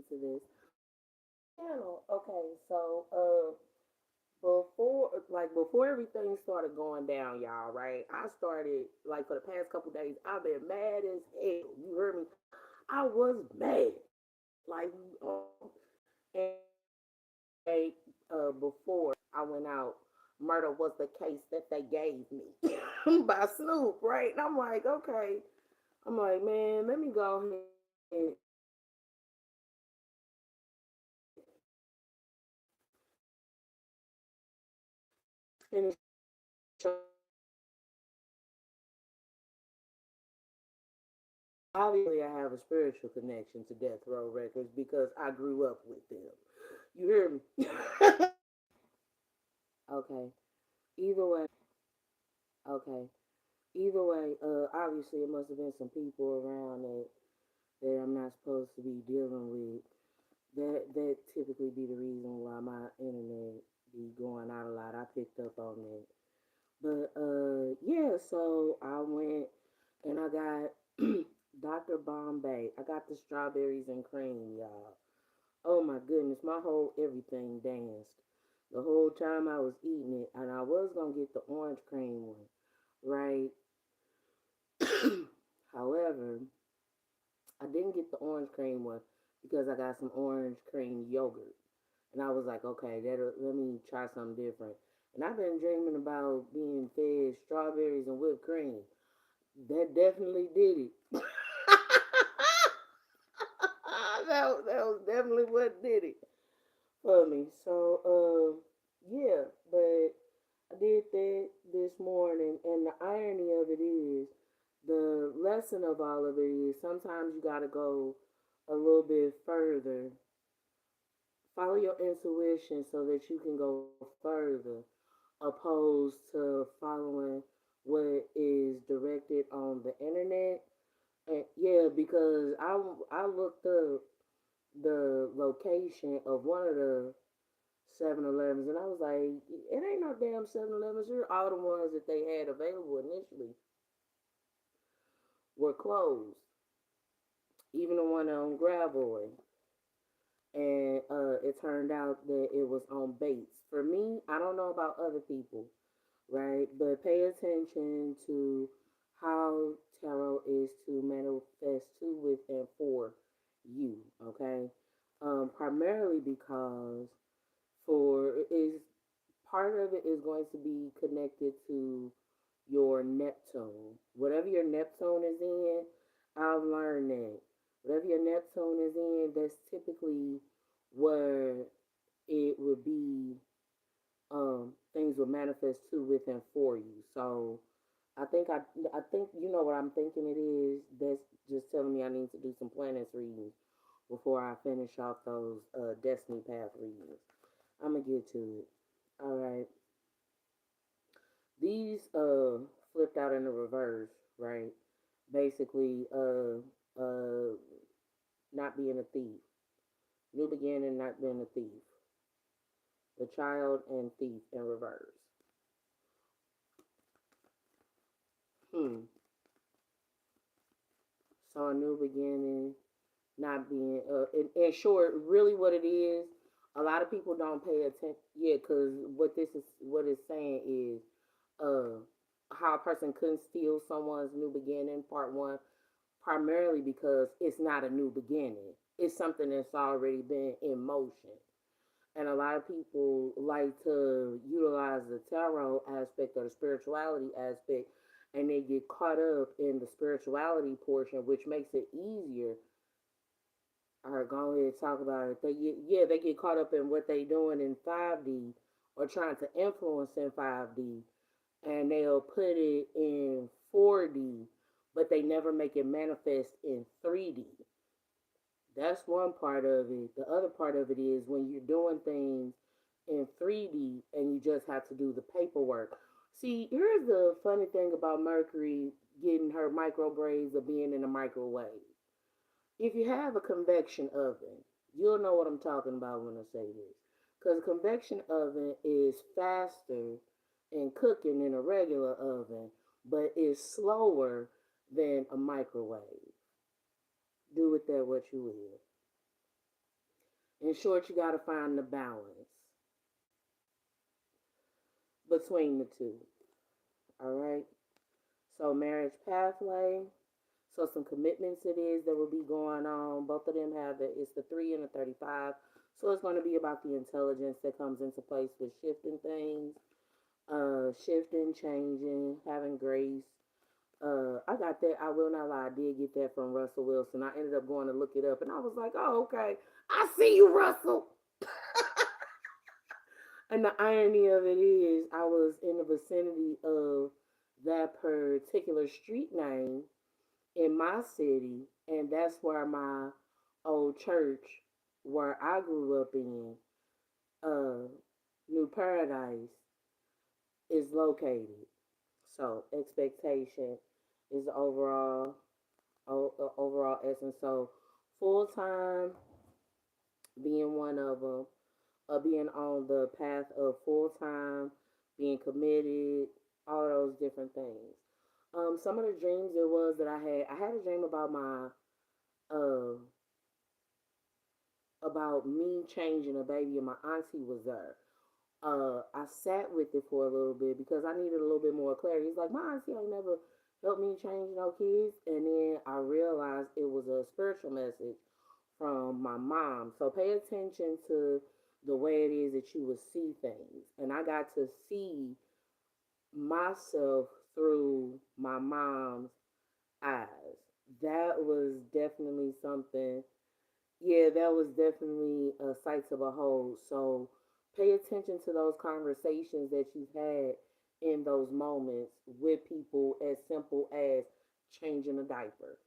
to this channel. Okay, so before everything started going down, y'all, right? I started like for the past couple days, I've been mad as hell. You heard me? I was mad. Like and before I went out, murder was the case that they gave me by Snoop, right? And I'm like, okay. I'm like, man, let me go ahead finish obviously I have a spiritual connection to Death Row Records because I grew up with them. You hear me? Okay. Either way, okay. Either way, obviously it must have been some people around that I'm not supposed to be dealing with. That typically be the reason why my internet be going out a lot. I picked up on that. But yeah, so I went and I got Dr. Bombay. I got the strawberries and cream, y'all. Oh my goodness, my whole everything danced. The whole time I was eating it, and I was gonna get the orange cream one, right? However, I didn't get the orange cream one because I got some orange cream yogurt. And I was like, okay, let me try something different. And I've been dreaming about being fed strawberries and whipped cream. That definitely did it. That was definitely what did it for me. So, yeah, but I did that this morning, and the irony of it is, the lesson of all of it is sometimes you got to go a little bit further. Follow your intuition so that you can go further, opposed to following what is directed on the internet. And yeah, because I looked up the location of one of the 7-Elevens, and I was like, it ain't no damn 7-Elevens here. All the ones that they had available initially were closed. Even the one on Gravois. And it turned out that it was on Bates. For me, I don't know about other people, right? But pay attention to how tarot is to manifest to, with, and for you, okay? Primarily because for is part of it is going to be connected to your Neptune. Whatever your Neptune is in, I've learned that. Whatever your Neptune is in, that's typically where it would be things will manifest to, with, and for you. So I think you know what I'm thinking it is. That's just telling me I need to do some planets readings before I finish off those Destiny Path readings. I'm gonna get to it. All right. These flipped out in the reverse, right? Basically, not being a thief. New beginning, not being a thief. The child and thief in reverse. Hmm. So a new beginning, not being in short, really what it is. A lot of people don't pay attention. Yeah, because what it's saying is uh how a person couldn't steal someone's new beginning. Part one, primarily because it's not a new beginning. It's something that's already been in motion. And a lot of people like to utilize the tarot aspect or the spirituality aspect, and they get caught up in the spirituality portion, which makes it easier. All right, go ahead and talk about it. They get caught up in what they doing in 5D or trying to influence in 5D, and they'll put it in 4D, but they never make it manifest in 3D. That's one part of it. The other part of it is when you're doing things in 3D and you just have to do the paperwork. See, here's the funny thing about Mercury getting her micro braids or being in a microwave. If you have a convection oven, you'll know what I'm talking about when I say this. Because a convection oven is faster in cooking than a regular oven, but is slower than a microwave. Do with that what you will. In short, you got to find the balance between the two. All right. So marriage pathway. So some commitments it is that will be going on. Both of them have it's the 3 and the 35. So it's going to be about the intelligence that comes into place with shifting things, shifting, changing, having grace. I got that. I will not lie. I did get that from Russell Wilson. I ended up going to look it up, and I was like, "Oh, okay. I see you, Russell." And the irony of it is, I was in the vicinity of that particular street name in my city, and that's where my old church, where I grew up in, uh, New Paradise, is located. So expectation is the overall essence. So full time being one of them, being on the path of full time, being committed, all those different things. Some of the dreams it was that I had a dream about my uh about me changing a baby, and my auntie was there. I sat with it for a little bit because I needed a little bit more clarity. It's like my auntie ain't never helped me change no kids, and then I realized it was a spiritual message from my mom. So pay attention to the way it is that you would see things, and I got to see myself through my mom's eyes. That was definitely something. Yeah, that was definitely a sight to behold. So pay attention to those conversations that you've had in those moments with people as simple as changing a diaper.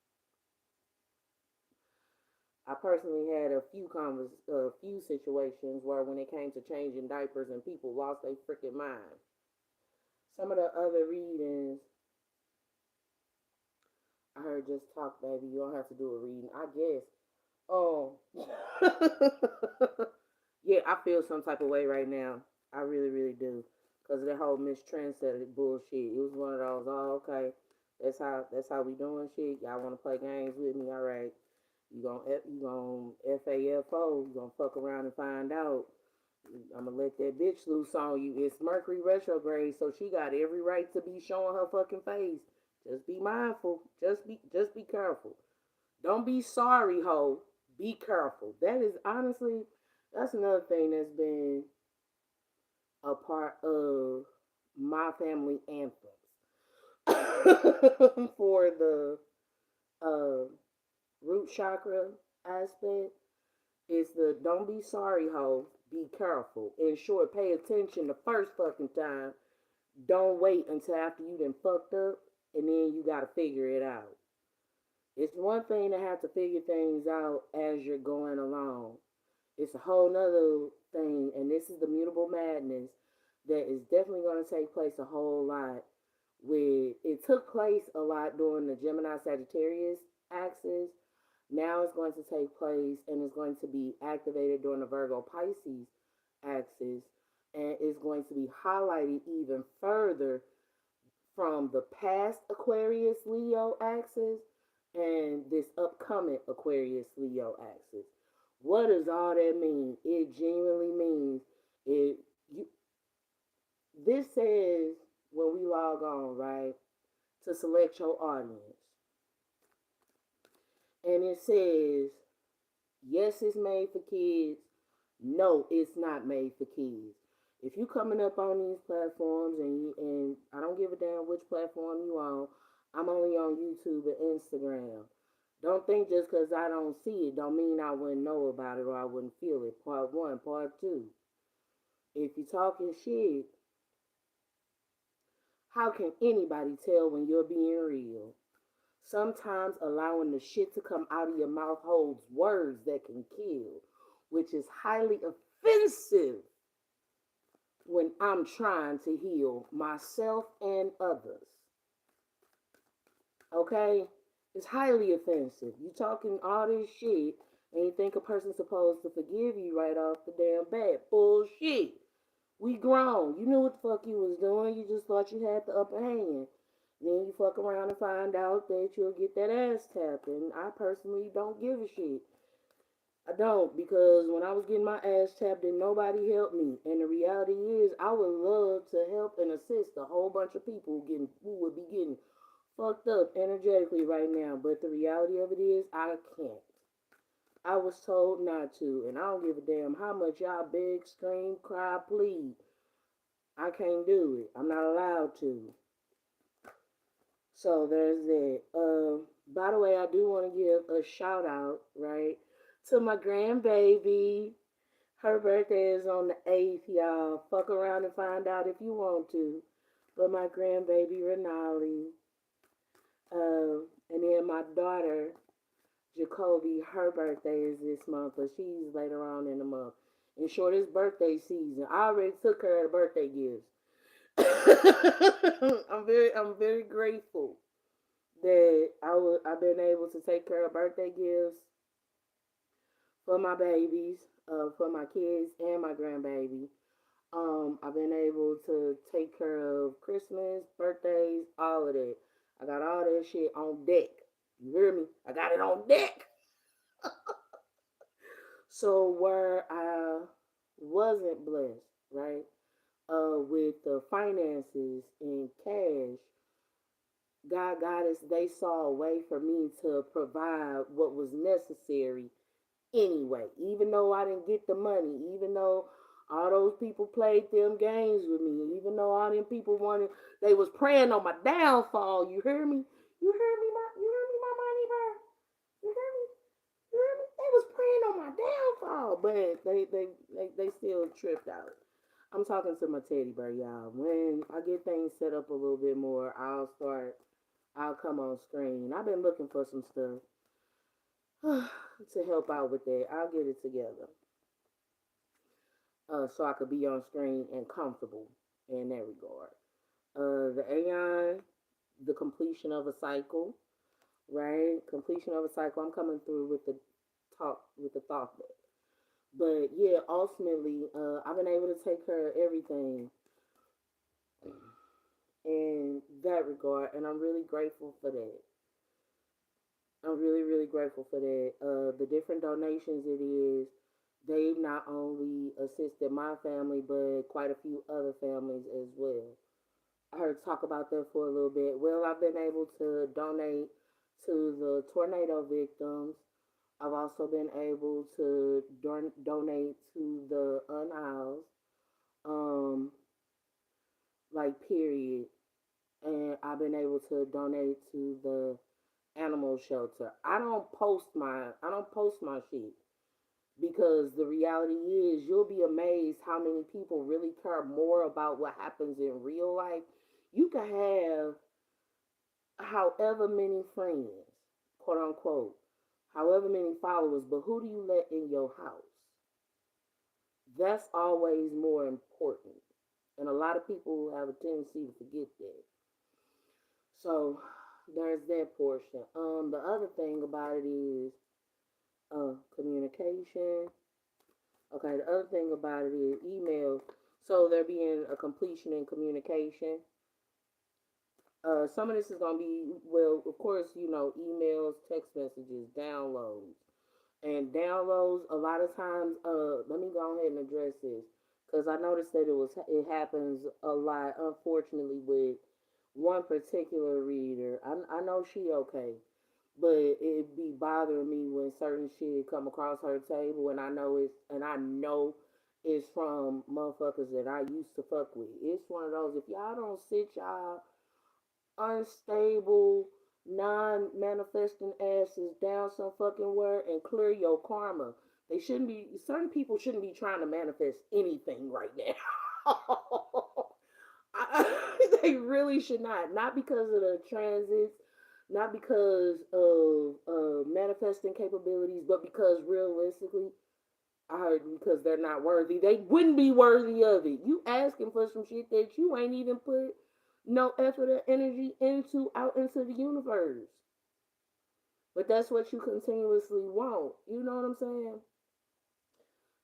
I personally had a few situations where when it came to changing diapers and people lost their freaking mind. Some of the other readings I heard just talk, baby. You don't have to do a reading, I guess. Oh, yeah, I feel some type of way right now. I really, really do, because of that whole Miss Trendsetter bullshit. It was one of those. Oh, okay, that's how we doing shit. Y'all want to play games with me? All right, you gonna FAFO. You gonna fuck around and find out. I'm gonna let that bitch loose on you. It's Mercury retrograde, so she got every right to be showing her fucking face. Just be mindful. Just be careful. Don't be sorry, ho. Be careful. That is honestly, that's another thing that's been a part of my family anthems for the uh, root chakra aspect. Is the don't be sorry, ho. Be careful. In short, pay attention the first fucking time. Don't wait until after you done fucked up and then you gotta figure it out. It's one thing to have to figure things out as you're going along. It's a whole nother thing, and this is the mutable madness that is definitely going to take place a whole lot. With it took place a lot during the Gemini Sagittarius axis. Now it's going to take place and it's going to be activated during the Virgo Pisces axis, and it's going to be highlighted even further from the past Aquarius Leo axis and this upcoming Aquarius Leo axis. What does all that mean? It genuinely means it you this says when we log on, right, to select your audience. And it says, yes, it's made for kids. No, it's not made for kids. If you coming up on these platforms and I don't give a damn which platform you on, I'm only on YouTube and Instagram. Don't think just because I don't see it don't mean I wouldn't know about it or I wouldn't feel it. Part one, part two. If you talking shit, how can anybody tell when you're being real? Sometimes allowing the shit to come out of your mouth holds words that can kill, which is highly offensive when I'm trying to heal myself and others. Okay? It's highly offensive. You talking all this shit and you think a person's supposed to forgive you right off the damn bat. Bullshit. We grown. You knew what the fuck you was doing. You just thought you had the upper hand. Then you fuck around and find out that you'll get that ass tapped. And I personally don't give a shit. I don't, because when I was getting my ass tapped, and nobody helped me. And the reality is, I would love to help and assist a whole bunch of people who would be getting fucked up energetically right now. But the reality of it is, I can't. I was told not to, and I don't give a damn how much y'all beg, scream, cry, plead. I can't do it. I'm not allowed to. So there's that. By the way, I do want to give a shout out, right, to my grandbaby. Her birthday is on the 8th, y'all. Fuck around and find out if you want to. But my grandbaby Renali, and then my daughter Jacoby, her birthday is this month, but she's later on in the month. In short, it's birthday season. I already took her the birthday gifts. I'm very grateful that I've been able to take care of birthday gifts for my babies, for my kids and my grandbaby. I've been able to take care of Christmas, birthdays, all of that. I got all that shit on deck. You hear me? I got it on deck. So where I wasn't blessed, right, with the finances and cash, God got us. They saw a way for me to provide what was necessary anyway. Even though I didn't get the money, even though all those people played them games with me, even though all them people wanted, they was praying on my downfall. You hear me? You hear me, my money bird? You hear me? You hear me? They was praying on my downfall, but they still tripped out. I'm talking to my teddy bear, y'all. When I get things set up a little bit more, I'll come on screen. I've been looking for some stuff to help out with that. I'll get it together so I could be on screen and comfortable in that regard. The Aeon, the completion of a cycle, right? Completion of a cycle. I'm coming through with the talk with the thought there. But yeah, ultimately, I've been able to take care of everything in that regard, and I'm really grateful for that. I'm really, really grateful for that. The different donations it is, they've not only assisted my family, but quite a few other families as well. I heard talk about that for a little bit. Well, I've been able to donate to the tornado victims. I've also been able to donate to the unhoused, um, like period. And I've been able to donate to the animal shelter. I don't post my shit because the reality is you'll be amazed how many people really care more about what happens in real life. You can have however many friends, quote unquote, however many followers, but who do you let in your house? That's always more important. And a lot of people have a tendency to forget that. So there's that portion. The other thing about it is communication. Okay, the other thing about it is email. So there being a completion in communication. Some of this is gonna be, well, of course, emails, text messages, downloads, and downloads. A lot of times, let me go ahead and address this because I noticed that it happens a lot, unfortunately, with one particular reader. I know she okay, but it be bothering me when certain shit come across her table, and I know it's from motherfuckers that I used to fuck with. It's one of those, if y'all don't sit y'all unstable, non-manifesting asses down some fucking word and clear your karma. Certain people shouldn't be trying to manifest anything right now. They really should not. Not because of the transits, not because of manifesting capabilities, but because realistically, I heard because they're not worthy. They wouldn't be worthy of it. You asking for some shit that you ain't even put no effort or energy into out into the universe. But that's what you continuously want. You know what I'm saying?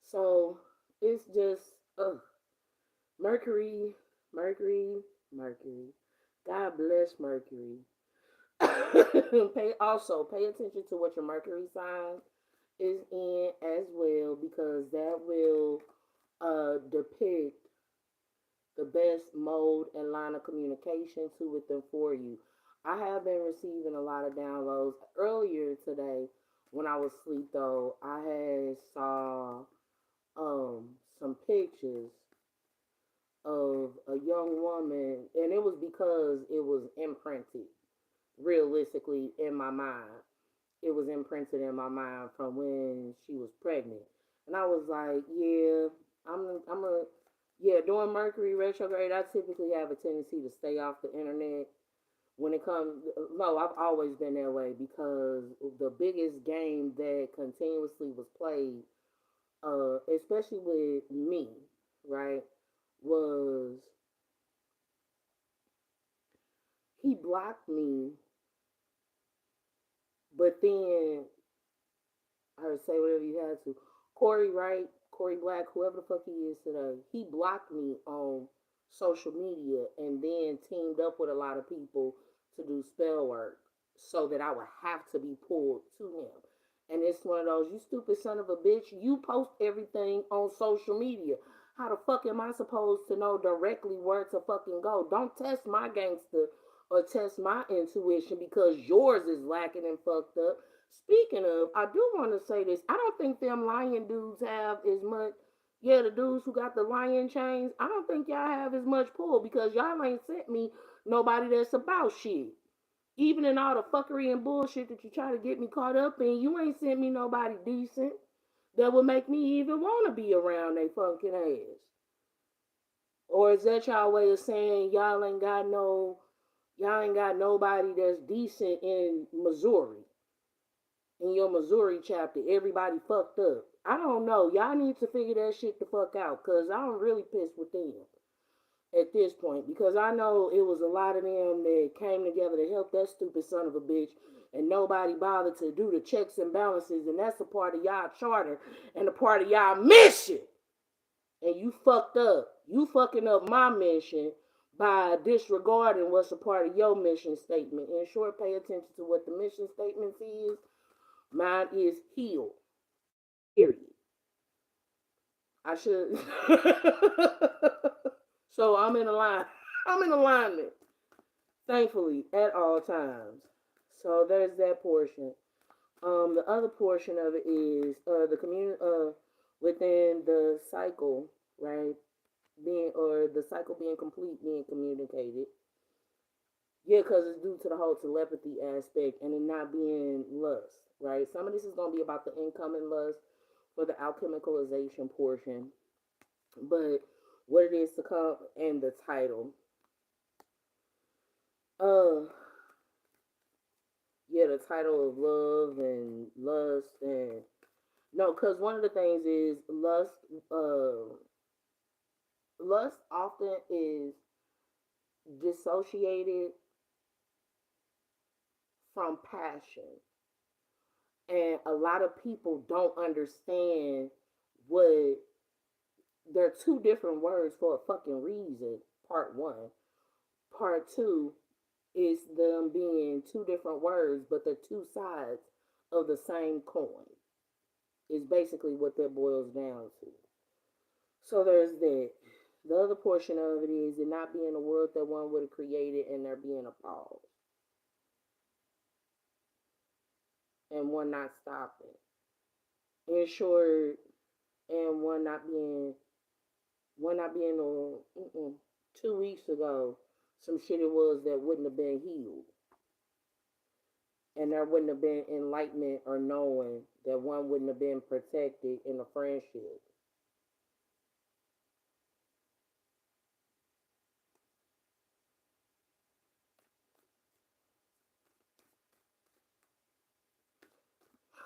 So it's just Mercury, Mercury, Mercury. God bless Mercury. Pay attention to what your Mercury sign is in as well because that will depict the best mode and line of communication to with them for you. I have been receiving a lot of downloads. Earlier today, when I was asleep though, I had saw some pictures of a young woman, and it was because it was imprinted realistically in my mind. It was imprinted in my mind from when she was pregnant, and I was like, yeah, I'm a yeah. During Mercury retrograde, I typically have a tendency to stay off the internet. When it comes, no, I've always been that way because the biggest game that continuously was played, especially with me, right, was he blocked me, but then or say whatever you had to. Corey Wright, Corey Black, whoever the fuck he is today, he blocked me on social media and then teamed up with a lot of people to do spell work so that I would have to be pulled to him. And it's one of those, you stupid son of a bitch, you post everything on social media. How the fuck am I supposed to know directly where to fucking go? Don't test my gangster or test my intuition because yours is lacking and fucked up. Speaking of, I do want to say this. I don't think them lion dudes have as much. Yeah, the dudes who got the lion chains. I don't think y'all have as much pull because y'all ain't sent me nobody that's about shit. Even in all the fuckery and bullshit that you try to get me caught up in, you ain't sent me nobody decent that would make me even want to be around they fucking ass. Or is that y'all way of saying y'all ain't got nobody that's decent in Missouri? In your Missouri chapter, everybody fucked up. I don't know. Y'all need to figure that shit the fuck out, cause I'm really pissed with them at this point because I know it was a lot of them that came together to help that stupid son of a bitch, and nobody bothered to do the checks and balances, and that's a part of y'all charter and a part of y'all mission. And you fucked up. You fucking up my mission by disregarding what's a part of your mission statement. In short, pay attention to what the mission statement is. Mine is heal. Period. I should. So I'm in a line. I'm in alignment, thankfully, at all times. So there's that portion. The other portion of it is the community within the cycle, right? Being or the cycle being complete, being communicated. Yeah, because it's due to the whole telepathy aspect and it not being lust, right? Some of this is gonna be about the incoming lust for the alchemicalization portion, but what it is to come and the title. Uh, yeah, the title of love and lust and no, because one of the things is lust. Lust often is dissociated from passion, and a lot of people don't understand what. There are two different words for a fucking reason. Part one. Part two is them being two different words, but they're two sides of the same coin. Is basically what that boils down to. So there's that. The other portion of it is it not being a world that one would have created and there being a pause and one not stopping. In short, and one not being on 2 weeks ago, some shit it was that wouldn't have been healed. And there wouldn't have been enlightenment or knowing that one wouldn't have been protected in a friendship.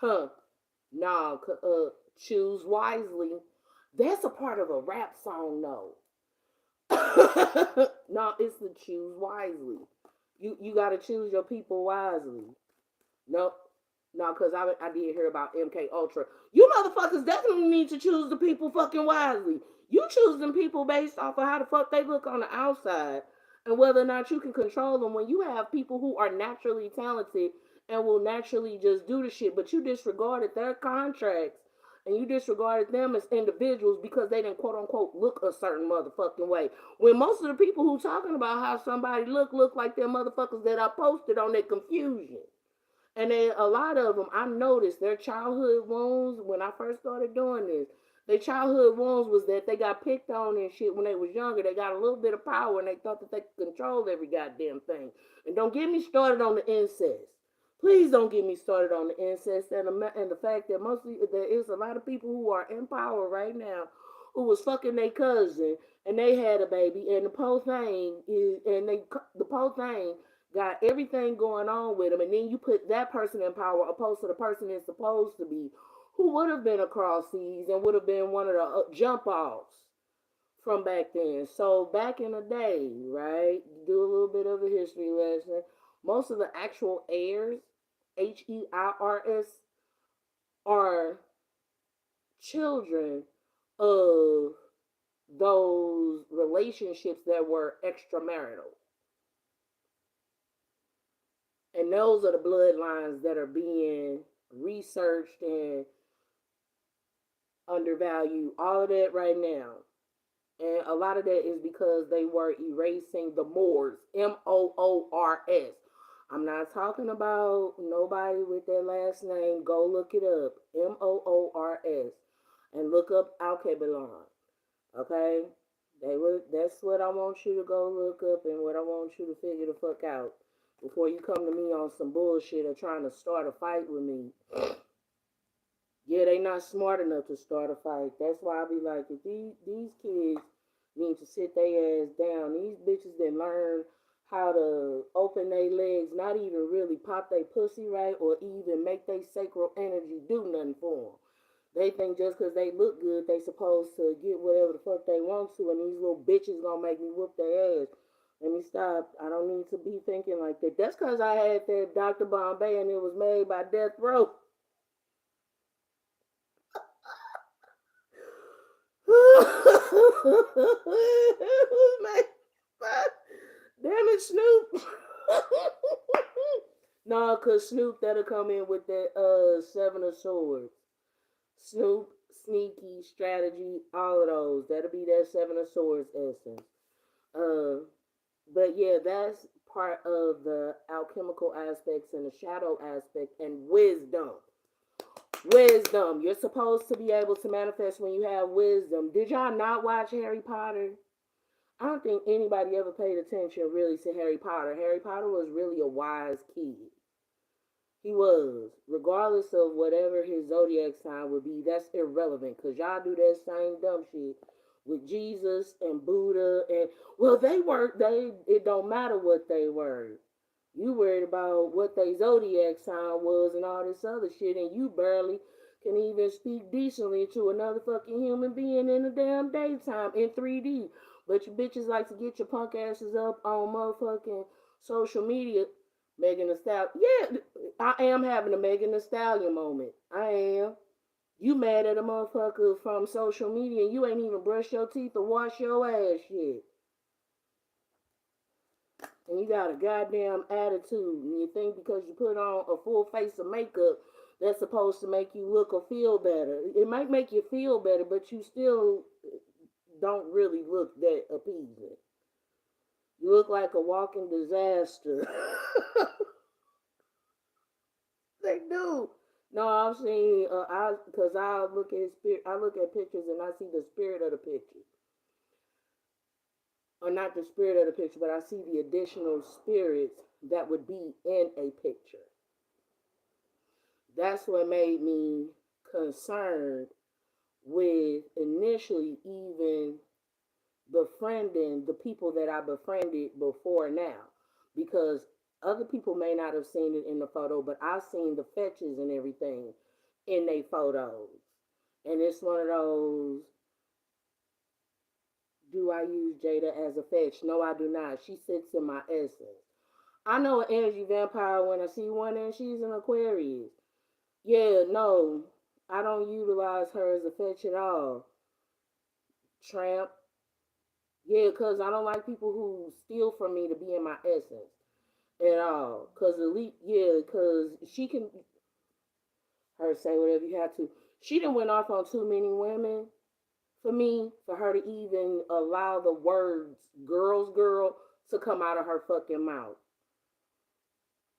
Huh. Nah, choose wisely. That's a part of a rap song, though. No, it's the choose wisely. You got to choose your people wisely. No, no, because I did hear about MK Ultra. You motherfuckers definitely need to choose the people fucking wisely. You choose them people based off of how the fuck they look on the outside and whether or not you can control them when you have people who are naturally talented and will naturally just do the shit. But you disregarded their contracts and you disregarded them as individuals because they didn't quote unquote look a certain motherfucking way. When most of the people who talking about how somebody look like them motherfuckers that I posted on their confusion. And then a lot of them, I noticed their childhood wounds when I first started doing this. Their childhood wounds was that they got picked on and shit when they was younger. They got a little bit of power and they thought that they could control every goddamn thing. And don't get me started on the incest. Please don't get me started on the incest and the fact that mostly there is a lot of people who are in power right now who was fucking their cousin and they had a baby and the whole thing is and they the whole thing got everything going on with them, and then you put that person in power opposed to the person it's supposed to be, who would have been across seas and would have been one of the jump offs from back then. So back in the day, right, do a little bit of a history lesson. Most of the actual heirs, HEIRS, are children of those relationships that were extramarital. And those are the bloodlines that are being researched and undervalued. All of that right now. And a lot of that is because they were erasing the Moors. Moors. I'm not talking about nobody with that last name. Go look it up. Moors. And look up Alkebulan. Okay? That's what I want you to go look up and what I want you to figure the fuck out before you come to me on some bullshit or trying to start a fight with me. Yeah, they not smart enough to start a fight. That's why I be like, if these kids need to sit their ass down. These bitches that learn how to open their legs, not even really pop their pussy right or even make their sacral energy do nothing for them. They think just because they look good, they supposed to get whatever the fuck they want to, and these little bitches gonna make me whoop their ass. Let me stop. I don't need to be thinking like that. That's because I had that Dr. Bombay and it was made by Death Row. Damn it, Snoop. No, cause Snoop that'll come in with that Seven of Swords. Snoop, sneaky, strategy, all of those. That'll be that Seven of Swords essence. Uh but yeah, that's part of the alchemical aspects and the shadow aspect and wisdom. Wisdom. You're supposed to be able to manifest when you have wisdom. Did y'all not watch Harry Potter? I don't think anybody ever paid attention really to Harry Potter. Harry Potter was really a wise kid. He was. Regardless of whatever his zodiac sign would be, that's irrelevant because y'all do that same dumb shit with Jesus and Buddha and well they it don't matter what they were. You worried about what their zodiac sign was and all this other shit, and you barely can even speak decently to another fucking human being in the damn daytime in 3D. But you bitches like to get your punk asses up on motherfucking social media. Megan Thee Stallion. Yeah, I am having a Megan Thee Stallion moment. I am. You mad at a motherfucker from social media and you ain't even brush your teeth or wash your ass yet. And you got a goddamn attitude. And you think because you put on a full face of makeup, that's supposed to make you look or feel better. It might make you feel better, but you still don't really look that appeasing. You look like a walking disaster. They do. No, I've seen. Because I look at spirit. I look at pictures and I see the spirit of the picture, or not the spirit of the picture, but I see the additional spirits that would be in a picture. That's what made me concerned with initially even befriending the people that I befriended before now, because other people may not have seen it in the photo, but I've seen the fetches and everything in their photos. And it's one of those, do I use Jada as a fetch? No, I do not. She sits in my essence. I know an energy vampire when I see one and she's an Aquarius. Yeah, no, I don't utilize her as a fetch at all. Tramp. Yeah, because I don't like people who steal from me to be in my essence. at all. Cause yeah, cause she can her say whatever you have to. She done went off on too many women for me for her to even allow the words "girls, girl" to come out of her fucking mouth.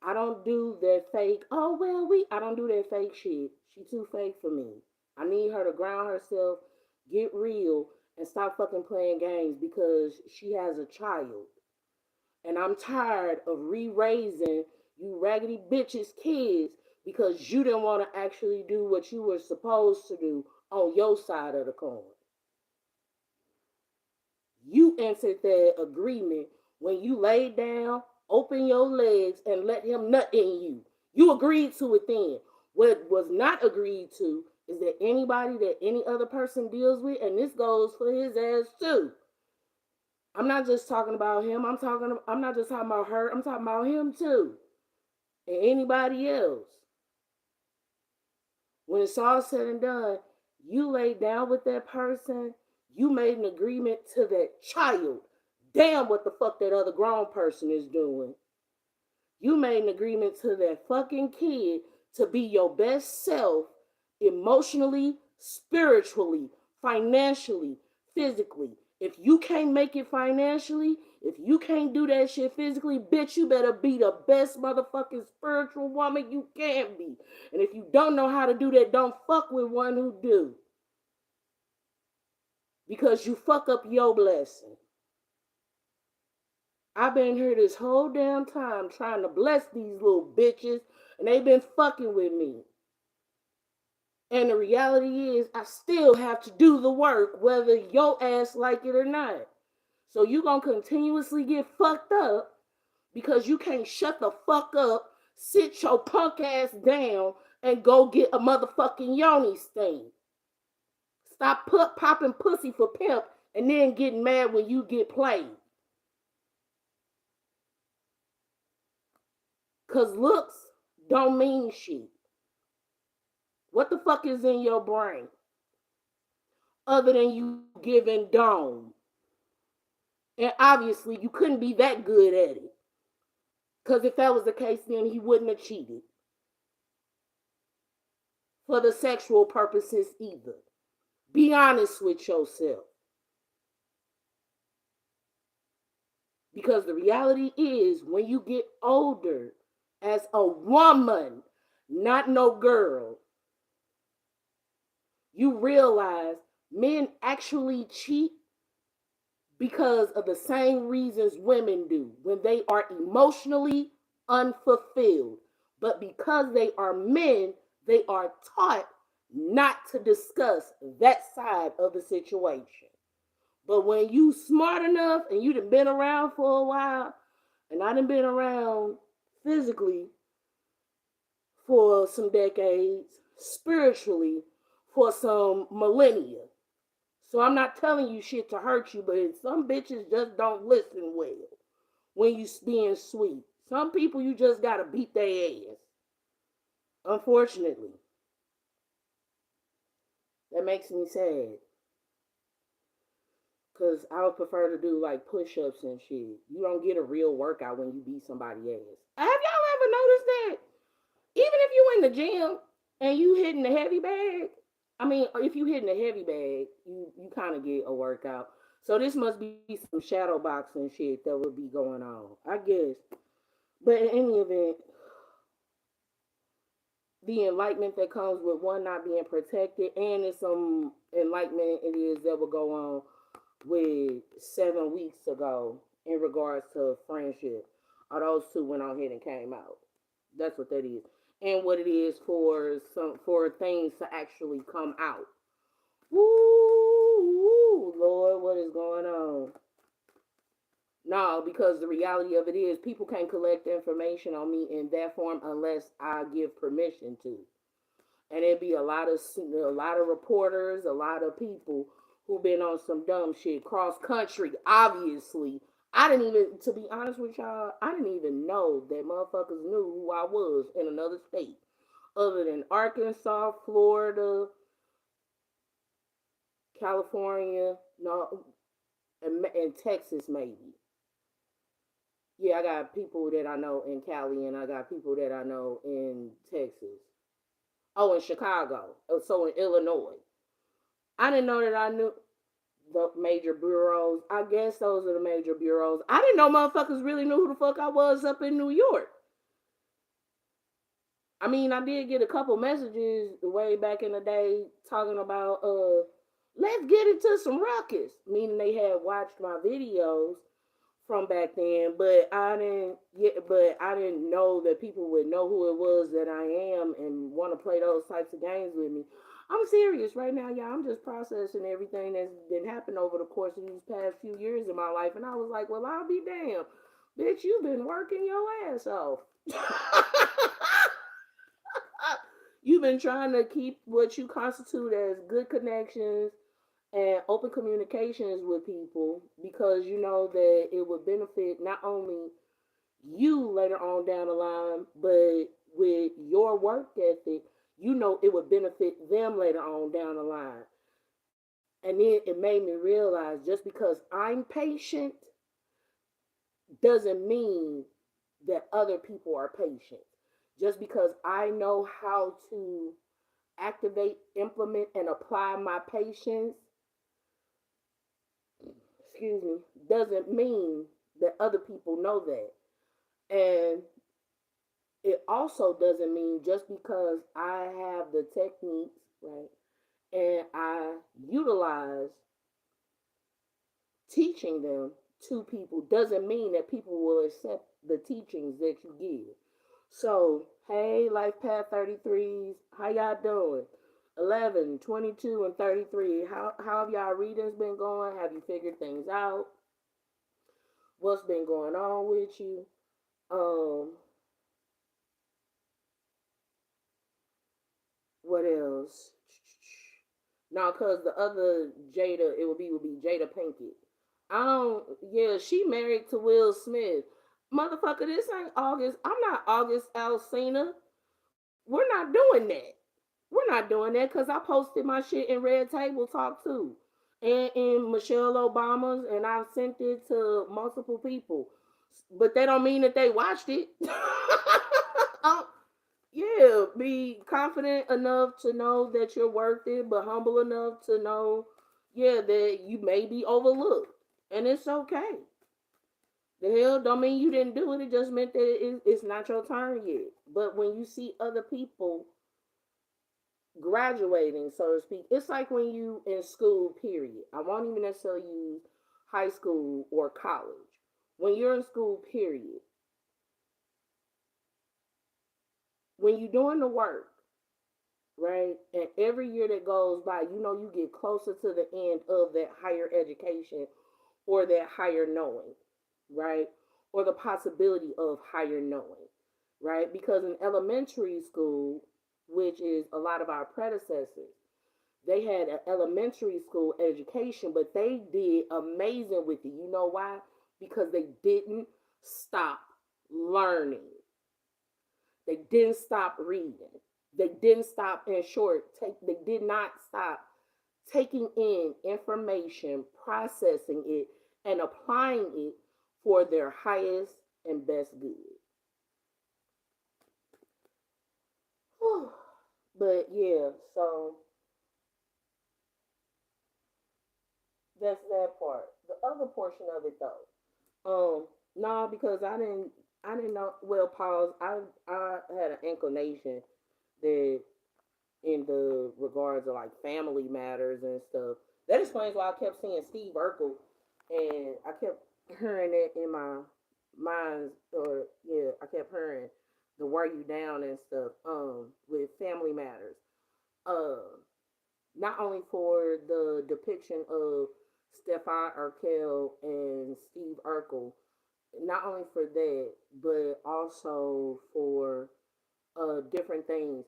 I don't do that fake. Oh well, we. I don't do that fake shit. She too fake for me. I need her to ground herself, get real, and stop fucking playing games because she has a child. And I'm tired of re-raising you raggedy bitches' kids because you didn't want to actually do what you were supposed to do on your side of the coin. You entered that agreement when you laid down, open your legs, and let him nut in you. You agreed to it then. What was not agreed to is that anybody that any other person deals with, and this goes for his ass too. I'm not just talking about him. I'm not just talking about her. I'm talking about him too. And anybody else. When it's all said and done, you laid down with that person, you made an agreement to that child. Damn what the fuck that other grown person is doing. You made an agreement to that fucking kid to be your best self emotionally, spiritually, financially, physically. If you can't make it financially, if you can't do that shit physically, bitch, you better be the best motherfucking spiritual woman you can be. And if you don't know how to do that, don't fuck with one who do. Because you fuck up your blessing. I've been here this whole damn time trying to bless these little bitches, and they been fucking with me. And the reality is, I still have to do the work, whether your ass like it or not. So you gonna continuously get fucked up because you can't shut the fuck up, sit your punk ass down, and go get a motherfucking yoni stain. Stop popping pussy for pimp and then getting mad when you get played. Cause looks don't mean shit. What the fuck is in your brain? Other than you giving dome. And obviously you couldn't be that good at it. Because if that was the case, then he wouldn't have cheated. For the sexual purposes either. Be honest with yourself. Because the reality is, when you get older, as a woman, not no girl, you realize men actually cheat because of the same reasons women do when they are emotionally unfulfilled. But because they are men, they are taught not to discuss that side of the situation. But when you smart enough and you done been around for a while, and I done been around physically for some decades, spiritually for some millennia. So I'm not telling you shit to hurt you, but some bitches just don't listen well when you being sweet. Some people you just gotta beat their ass. Unfortunately, that makes me sad. Cause I would prefer to do like push-ups and shit. You don't get a real workout when you beat somebody's ass. Have y'all ever noticed that? Even if you in the gym and you hitting the heavy bag, I mean, if you hitting the heavy bag, you kind of get a workout. So this must be some shadow boxing shit that would be going on, I guess. But in any event, the enlightenment that comes with one not being protected, and it's some enlightenment it is that will go on with 7 weeks ago in regards to friendship. All those two went on ahead and came out. That's what that is. And what it is for things to actually come out. Woo, Lord, what is going on? No, because the reality of it is people can't collect information on me in that form unless I give permission to. And it'd be a lot of reporters, a lot of people who've been on some dumb shit cross country. Obviously, I didn't even, to be honest with y'all, I didn't even know that motherfuckers knew who I was in another state, other than Arkansas, Florida, California, no, and Texas maybe. Yeah, I got people that I know in Cali, and I got people that I know in Texas. Oh, in Chicago. Oh, so in Illinois. I didn't know that I knew the major bureaus. I guess those are the major bureaus. I didn't know motherfuckers really knew who the fuck I was up in New York. I mean, I did get a couple messages way back in the day talking about let's get into some ruckus, meaning they had watched my videos from back then, but I didn't know that people would know who it was that I am and want to play those types of games with me. I'm serious right now, y'all. I'm just processing everything that's been happening over the course of these past few years in my life, and I was like, well, I'll be damned, bitch. You've been working your ass off. You've been trying to keep what you constitute as good connections and open communications with people because you know that it would benefit not only you later on down the line, but with your work ethic, you know it would benefit them later on down the line. And then it made me realize just because I'm patient doesn't mean that other people are patient. Just because I know how to activate, implement, and apply my patience, excuse me, doesn't mean that other people know that. And it also doesn't mean just because I have the techniques, right, and I utilize teaching them to people, doesn't mean that people will accept the teachings that you give. So, hey, Life Path 33s, how y'all doing? 11, 22, and 33. How have y'all readings been going? Have you figured things out? What's been going on with you? Um, what else? No, cause the other Jada, it would be Jada Pinkett. I don't. Yeah, she married to Will Smith. Motherfucker, this ain't August. I'm not August Alsina. We're not doing that. We're not doing that because I posted my shit in Red Table Talk too, and in Michelle Obama's, and I've sent it to multiple people. But that don't mean that they watched it. Yeah, be confident enough to know that you're worth it, but humble enough to know, yeah, that you may be overlooked, and it's okay. The hell don't mean you didn't do it. It just meant that it's not your turn yet. But when you see other people graduating, so to speak, it's like when you in school. Period. I won't even necessarily use high school or college. When you're in school, period. When you're doing the work, right? And every year that goes by, you know, you get closer to the end of that higher education or that higher knowing, right? Or the possibility of higher knowing, right? Because in elementary school, which is a lot of our predecessors, they had an elementary school education, but they did amazing with it. You know why? Because they didn't stop learning. They didn't stop reading. They didn't stop, in short, they did not stop taking in information, processing it, and applying it for their highest and best good. Whew. But yeah, so that's that part. The other portion of it though, no, because I didn't know. Well, pause. I had an inclination that in the regards of like family matters and stuff. That explains why I kept seeing Steve Urkel, and I kept hearing it in my mind. Or yeah, I kept hearing the "wear you down" and stuff. With family matters. Not only for the depiction of Stefan Urkel and Steve Urkel, not only for that, but also for different things.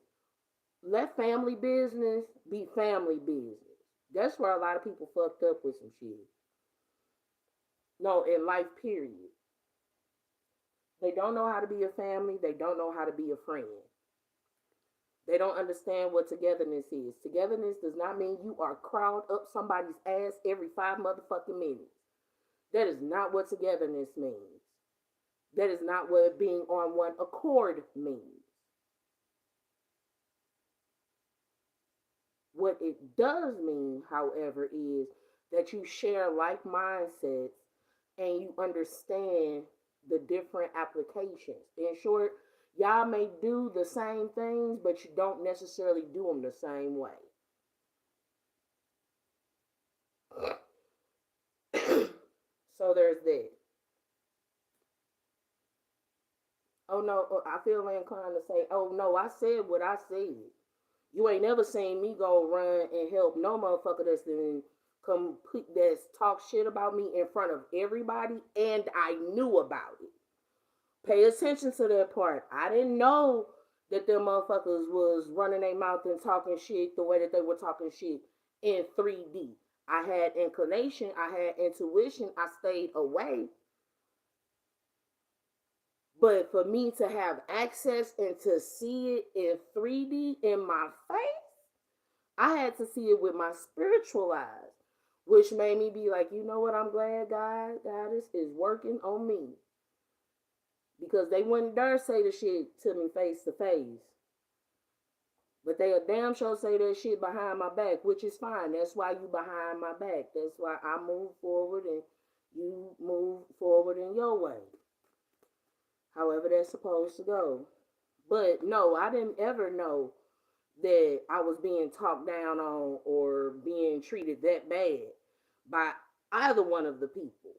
Let family business be family business. That's where a lot of people fucked up with some shit. No, in life, period. They don't know how to be a family. They don't know how to be a friend. They don't understand what togetherness is. Togetherness does not mean you are crawled up somebody's ass every 5 motherfucking minutes. That is not what togetherness means. That is not what being on one accord means. What it does mean, however, is that you share like mindsets and you understand the different applications. In short, y'all may do the same things, but you don't necessarily do them the same way. So there's that. Oh no, I feel inclined to say, oh no, I said what I said. You ain't never seen me go run and help no motherfucker that's been complete that's talk shit about me in front of everybody, and I knew about it. Pay attention to that part. I didn't know that them motherfuckers was running their mouth and talking shit the way that they were talking shit in 3D. I had inclination, I had intuition, I stayed away. But for me to have access and to see it in 3D in my face, I had to see it with my spiritual eyes, which made me be like, you know what? I'm glad God is working on me, because they wouldn't dare say the shit to me face to face, but they a damn sure say that shit behind my back, which is fine. That's why you behind my back. That's why I move forward and you move forward in your way, however that's supposed to go. But no, I didn't ever know that I was being talked down on or being treated that bad by either one of the people.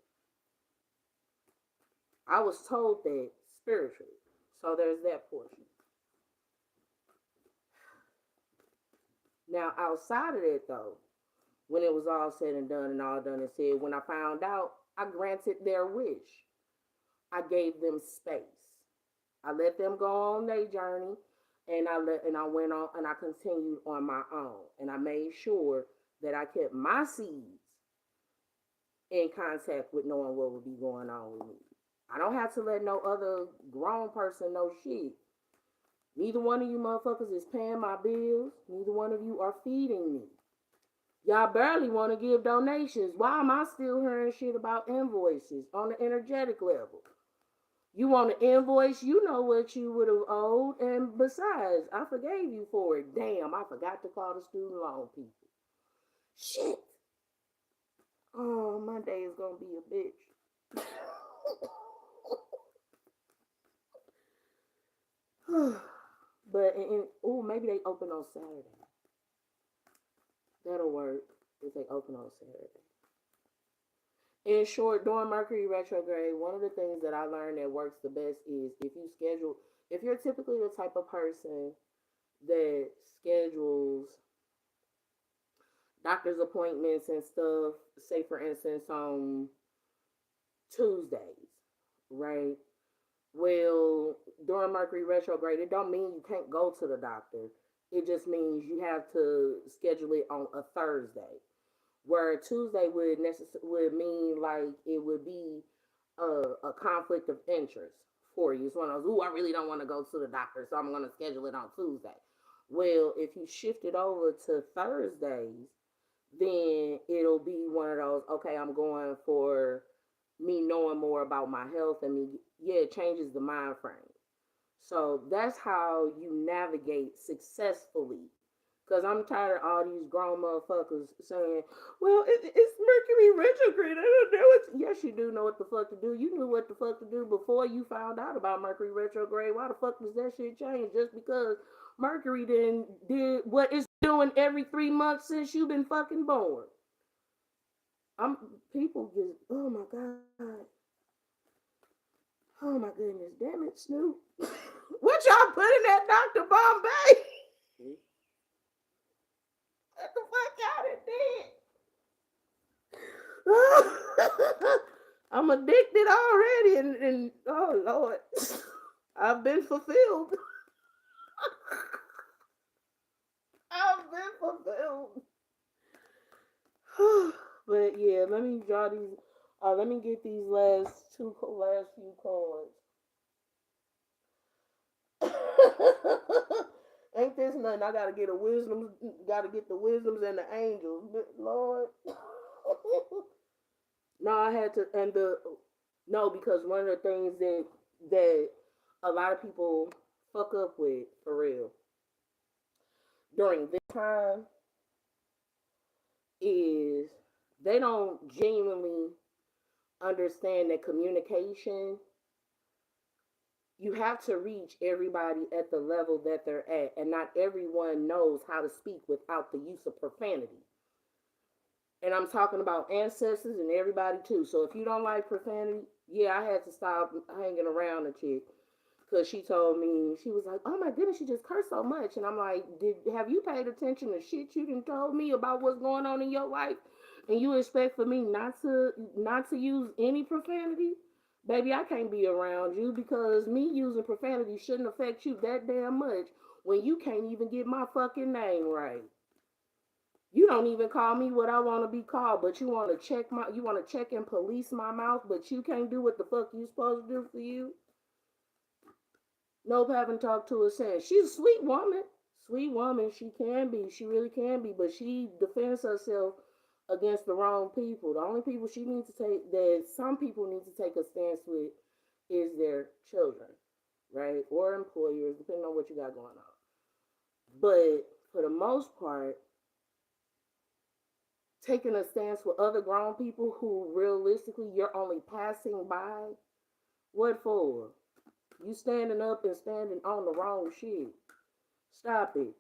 I was told that spiritually. So there's that portion. Now, outside of that, though, when it was all said and done and all done and said, when I found out, I granted their wish. I gave them space. I let them go on their journey, and I went on and I continued on my own, and I made sure that I kept my seeds in contact with knowing what would be going on with me. I don't have to let no other grown person know shit. Neither one of you motherfuckers is paying my bills. Neither one of you are feeding me. Y'all barely want to give donations. Why am I still hearing shit about invoices on the energetic level? You want an invoice, you know what you would have owed. And besides, I forgave you for it. Damn, I forgot to call the student loan people. Shit. Oh, Monday is going to be a bitch. But, oh, maybe they open on Saturday. That'll work if they open on Saturday. In short, during Mercury retrograde, one of the things that I learned that works the best is if you're typically the type of person that schedules doctor's appointments and stuff, say for instance on Tuesdays, right? Well, during Mercury retrograde, it don't mean you can't go to the doctor. It just means you have to schedule it on a Thursday. Where Tuesday would mean like it would be a conflict of interest for you. It's one of those, ooh, I really don't want to go to the doctor, so I'm going to schedule it on Tuesday. Well, if you shift it over to Thursdays, then it'll be one of those, okay, I'm going for me knowing more about my health and me, yeah, it changes the mind frame. So that's how you navigate successfully. Because I'm tired of all these grown motherfuckers saying, well, it's Mercury retrograde. I don't know what. Yes, you do know what the fuck to do. You knew what the fuck to do before you found out about Mercury retrograde. Why the fuck does that shit change just because Mercury then did what it's doing every 3 months since you've been fucking born? I'm People just, oh my God. Oh my goodness. Damn it, Snoop. What y'all put in that Dr. Bombay? Get the fuck out of there. I'm addicted already, and oh Lord, I've been fulfilled. I've been fulfilled. But yeah, let me draw these. Let me get these last few cards. Ain't this nothing? I gotta get a wisdom. Gotta get the wisdoms and the angels. Lord. No, I had to, and the no, because one of the things that that a lot of people fuck up with for real during this time is they don't genuinely understand that communication, you have to reach everybody at the level that they're at, and not everyone knows how to speak without the use of profanity. And I'm talking about ancestors and everybody too. So if you don't like profanity, yeah, I had to stop hanging around a chick because she told me, she was like, "Oh my goodness, she just cursed so much," and I'm like, "Did have you paid attention to shit you done told me about what's going on in your life, and you expect for me not to use any profanity?" Baby, I can't be around you because me using profanity shouldn't affect you that damn much when you can't even get my fucking name right. You don't even call me what I want to be called, but you want to check and police my mouth, but you can't do what the fuck you supposed to do for you. Nope, haven't talked to her since. She's a sweet woman. Sweet woman, she can be. She really can be, but she defends herself against the wrong people. The only people she needs to take, that some people need to take a stance with, is their children, right? Or employers, depending on what you got going on. But for the most part, taking a stance with other grown people who realistically you're only passing by, what for? You standing up and standing on the wrong shit. Stop it.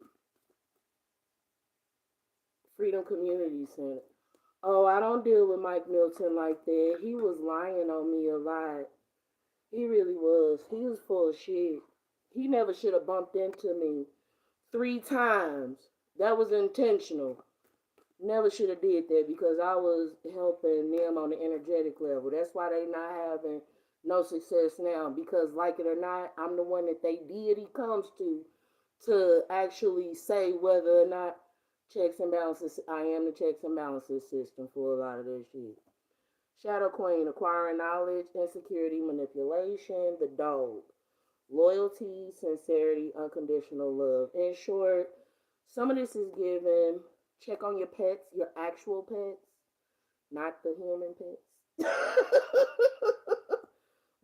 Freedom Community Center. Oh, I don't deal with Mike Milton like that. He was lying on me a lot. He really was. He was full of shit. He never should have bumped into me 3 times. That was intentional. Never should have did that because I was helping them on the energetic level. That's why they not having no success now. Because like it or not, I'm the one that they deity comes to actually say whether or not checks and balances. I am the checks and balances system for a lot of this shit. Shadow Queen, acquiring knowledge, insecurity, manipulation, the dog, loyalty, sincerity, unconditional love. In short, some of this is given. Check on your pets, your actual pets, not the human pets.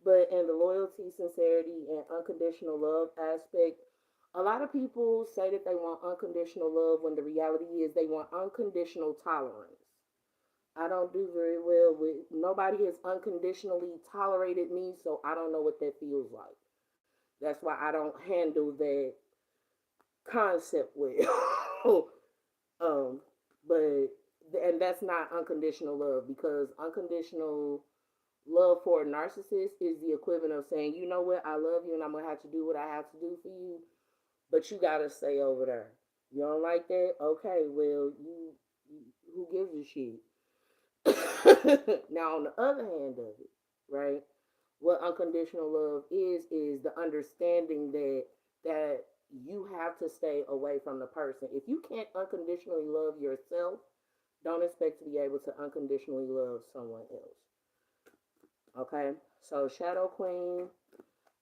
But in the loyalty, sincerity, and unconditional love aspect, a lot of people say that they want unconditional love when the reality is they want unconditional tolerance. I don't do very well with nobody has unconditionally tolerated me, so I don't know what that feels like. That's why I don't handle that concept well. um, but and that's not unconditional love because unconditional love for a narcissist is the equivalent of saying, you know what, I love you and I'm gonna have to do what I have to do for you, but you gotta stay over there. You don't like that? Okay, well, you who gives a shit? Now, on the other hand of it, right? What unconditional love is the understanding that you have to stay away from the person. If you can't unconditionally love yourself, don't expect to be able to unconditionally love someone else. Okay? So Shadow Queen,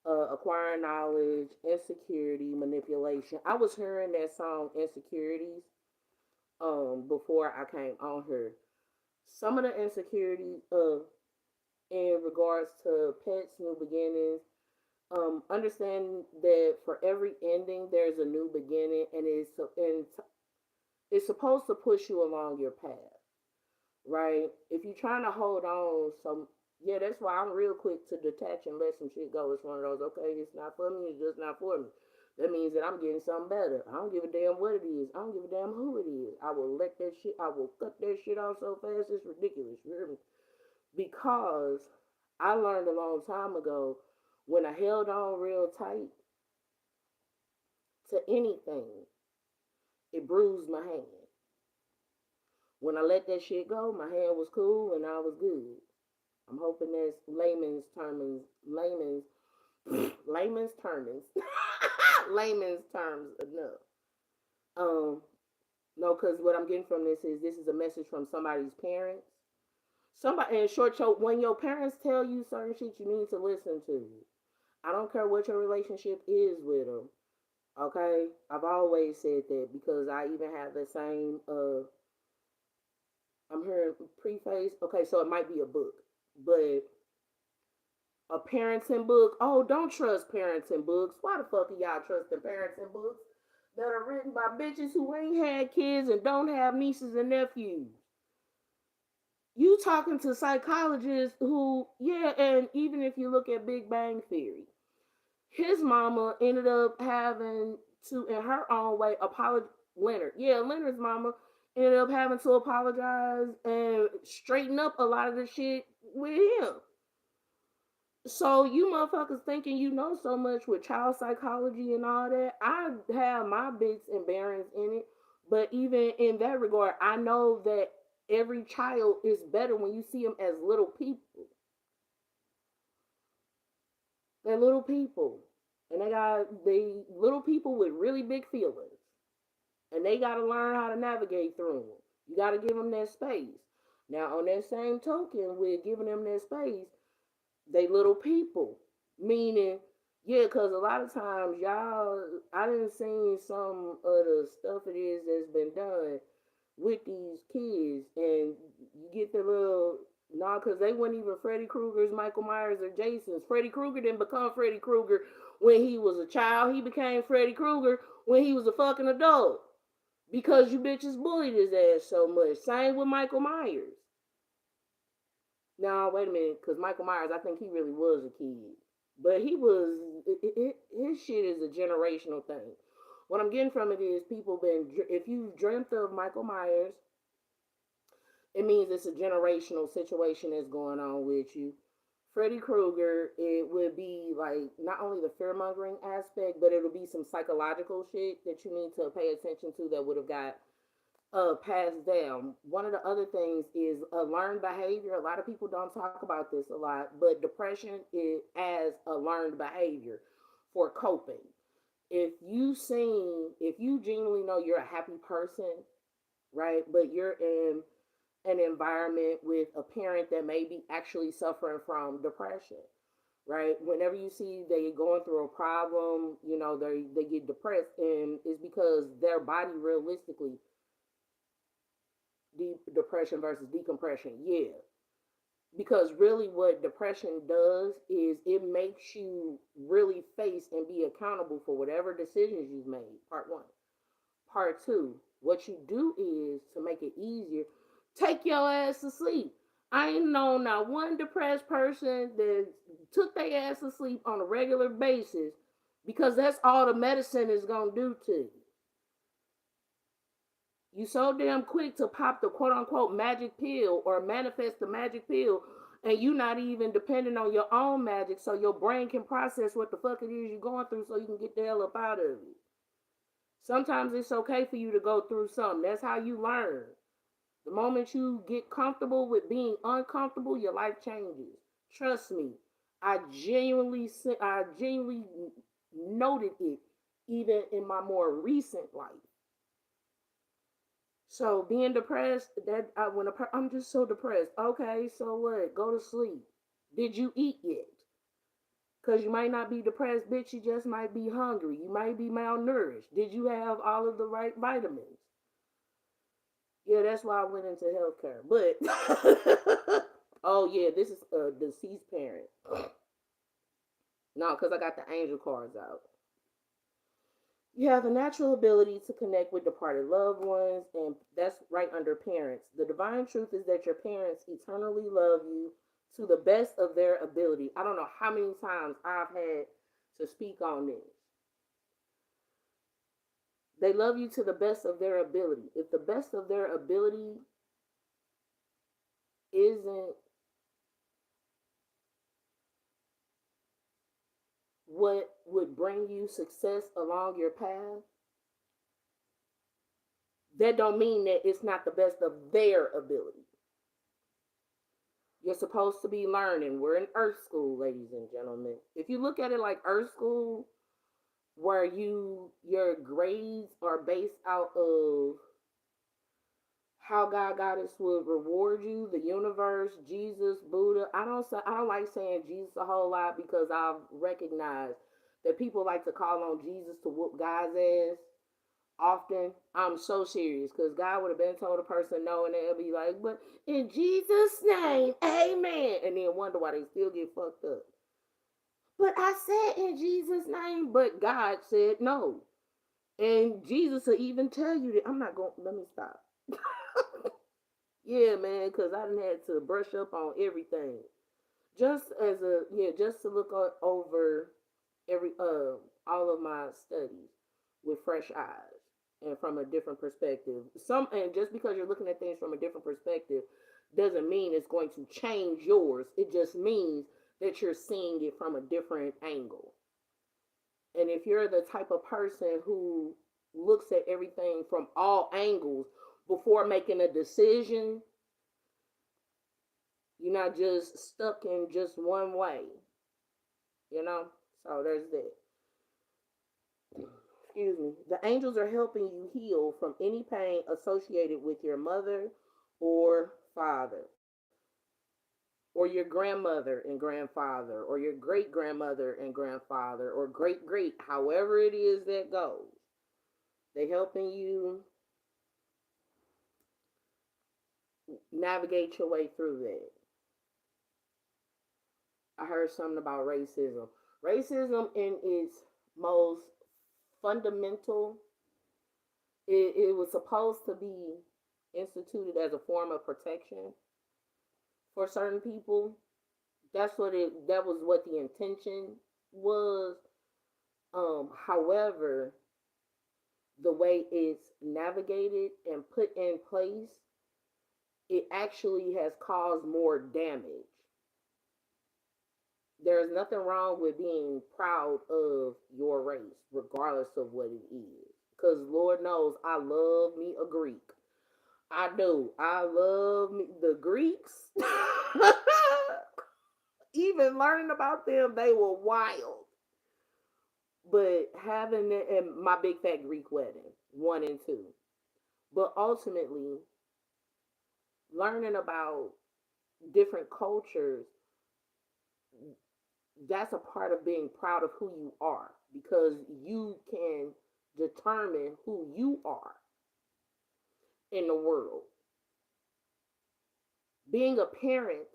acquiring knowledge, insecurity, manipulation. I was hearing that song Insecurities before I came on here. Some of the insecurity in regards to pets, new beginnings, understand that for every ending there's a new beginning, and it's supposed to push you along your path, right? If you're trying to hold on, some yeah, that's why I'm real quick to detach and let some shit go. It's one of those, okay, it's not for me, it's just not for me. That means that I'm getting something better. I don't give a damn what it is. I don't give a damn who it is. I will let that shit. I will cut that shit off so fast. It's ridiculous. You hear me? Because I learned a long time ago when I held on real tight to anything, it bruised my hand. When I let that shit go, my hand was cool and I was good. I'm hoping that's layman's terms, layman's terms enough. Um, no, because what I'm getting from this is a message from somebody's parents. Somebody in short, when your parents tell you certain shit, you need to listen to. I don't care what your relationship is with them. Okay, I've always said that because I even have the same. I'm hearing preface. Okay, so it might be a book, but A parenting book. Oh, don't trust parenting books. Why the fuck are y'all trusting parenting books that are written by bitches who ain't had kids and don't have nieces and nephews? You talking to psychologists who, yeah, and even if you look at Big Bang Theory, his mama ended up having to, in her own way, apologize. Leonard, yeah, Leonard's mama ended up having to apologize and straighten up a lot of the shit with him. So you motherfuckers thinking you know so much with child psychology and all that. I have my bits and bearings in it, but even in that regard, I know that every child is better when you see them as little people. They're little people, and they little people with really big feelings, and they got to learn how to navigate through them. You got to give them that space. Now, on that same token, with giving them that space, they little people. Meaning, yeah, because a lot of times y'all, I didn't see some of the stuff it is that's been done with these kids, and you get the little, nah, because they weren't even Freddy Krueger's, Michael Myers, or Jason's. Freddy Krueger didn't become Freddy Krueger when he was a child. He became Freddy Krueger when he was a fucking adult. Because you bitches bullied his ass so much. Same with Michael Myers. No, wait a minute, because Michael Myers, I think he really was a kid, but he was his shit is a generational thing. What I'm getting from it is people been if you dreamt of Michael Myers, it means it's a generational situation that's going on with you. Freddy Krueger, it would be like not only the fear mongering aspect, but it'll be some psychological shit that you need to pay attention to that would have got passed down. One of the other things is a learned behavior. A lot of people don't talk about this a lot, but depression is as a learned behavior for coping. If you genuinely know you're a happy person, right, but you're in an environment with a parent that may be actually suffering from depression, right? Whenever you see they going through a problem, you know, they get depressed, and it's because their body realistically depression versus decompression. Yeah. Because really, what depression does is it makes you really face and be accountable for whatever decisions you've made. Part one. Part two, what you do is to make it easier, take your ass to sleep. I ain't known not one depressed person that took their ass to sleep on a regular basis because that's all the medicine is going to do to you. You so damn quick to pop the quote unquote magic pill or manifest the magic pill, and you not even depending on your own magic so your brain can process what the fuck it is you're going through so you can get the hell up out of it. Sometimes it's okay for you to go through something. That's how you learn. The moment you get comfortable with being uncomfortable, your life changes. Trust me. I genuinely noted it even in my more recent life. So being depressed, I'm just so depressed. Okay, so what? Go to sleep. Did you eat yet? Because you might not be depressed, bitch. You just might be hungry. You might be malnourished. Did you have all of the right vitamins? Yeah, that's why I went into healthcare. But oh yeah, this is a deceased parent. No, because I got the angel cards out. You have a natural ability to connect with departed loved ones, and that's right under parents. The divine truth is that your parents eternally love you to the best of their ability. I don't know how many times I've had to speak on this. They love you to the best of their ability. If the best of their ability isn't what would bring you success along your path, that don't mean that it's not the best of their ability. You're supposed to be learning. We're in Earth School, ladies and gentlemen. If you look at it like Earth School, where your grades are based out of how God Goddess would reward you, the universe, Jesus, Buddha. I don't like saying Jesus a whole lot because I've recognized that people like to call on Jesus to whoop God's ass often. I'm so serious because God would have been told a person no, and they'll be like, but in Jesus' name, amen. And then wonder why they still get fucked up. But I said in Jesus' name, but God said no. And Jesus will even tell you that I'm not going, let me stop. Yeah, man, because I done had to brush up on everything. Just as a, yeah, just to look over every, all of my studies with fresh eyes and from a different perspective. And just because you're looking at things from a different perspective doesn't mean it's going to change yours. It just means that you're seeing it from a different angle. And if you're the type of person who looks at everything from all angles before making a decision, you're not just stuck in just one way, you know? So there's that. Excuse me. The angels are helping you heal from any pain associated with your mother or father, or your grandmother and grandfather, or your great grandmother and grandfather, or great great, however it is that goes. They helping you navigate your way through that. I heard something about racism. Racism in its most fundamental, it was supposed to be instituted as a form of protection for certain people. That was what the intention was. However, the way it's navigated and put in place, it actually has caused more damage. There's nothing wrong with being proud of your race, regardless of what it is. Because Lord knows I love me a Greek. I do. I love me the Greeks. Even learning about them, they were wild. But having it in my big fat Greek wedding, 1 and 2. But ultimately, learning about different cultures, that's a part of being proud of who you are because you can determine who you are in the world. Being a parent,